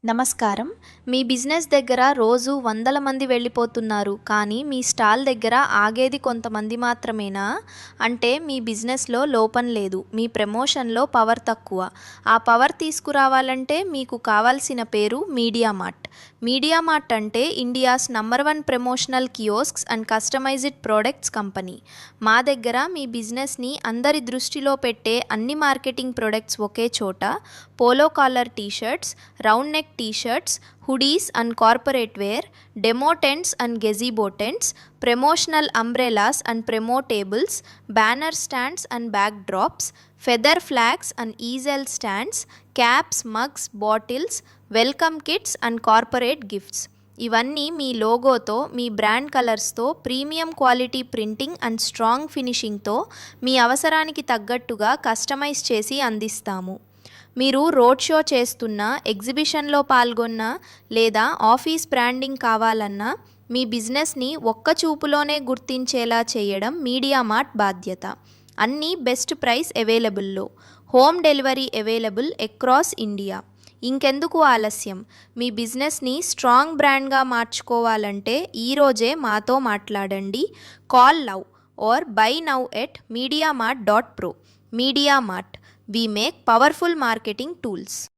నమస్కారం. మీ బిజినెస్ దగ్గర రోజు వందల మంది వెళ్ళిపోతున్నారు, కానీ మీ స్టాల్ దగ్గర ఆగేది కొంతమంది మాత్రమేనా? అంటే మీ బిజినెస్లో లోపం లేదు, మీ ప్రమోషన్లో పవర్ తక్కువ. ఆ పవర్ తీసుకురావాలంటే మీకు కావాల్సిన పేరు మీడియా మార్ట్. మీడియా మార్ట్ అంటే India's number 1 promotional kiosks and customised products company. మా దగ్గర మీ బిజినెస్ని అందరి దృష్టిలో పెట్టే అన్ని మార్కెటింగ్ ప్రొడక్ట్స్ ఒకే చోట. Polo collar t shirts, round neck t shirts, hoodies and corporate wear, demo tents and gazebo tents, promotional umbrellas and promo tables, banner stands and backdrops, feather flags and easel stands, caps, mugs, bottles, welcome kits and corporate gifts. ఇవన్నీ మీ లోగోతో, మీ brand కలర్స్తో, premium quality printing and strong ఫినిషింగ్తో మీ అవసరానికి తగ్గట్టుగా customise చేసి అందిస్తాము. మీరు రోడ్ షో చేస్తున్నా, ఎగ్జిబిషన్లో పాల్గొన్నా లేదా ఆఫీస్ బ్రాండింగ్ కావాలన్నా మీ బిజినెస్ని ఒక్క చూపులోనే గుర్తించేలా చేయడం మీడియా మార్ట్ బాధ్యత. అన్నీ బెస్ట్ ప్రైస్ అవైలబుల్లో. Home delivery available across India. ఇంకెందుకు ఆలస్యం? మీ బిజినెస్ని స్ట్రాంగ్ బ్రాండ్గా మార్చుకోవాలంటే ఈరోజే మాతో మాట్లాడండి. Call now or buy now at mediamart.pro. Media mart. We make powerful marketing tools.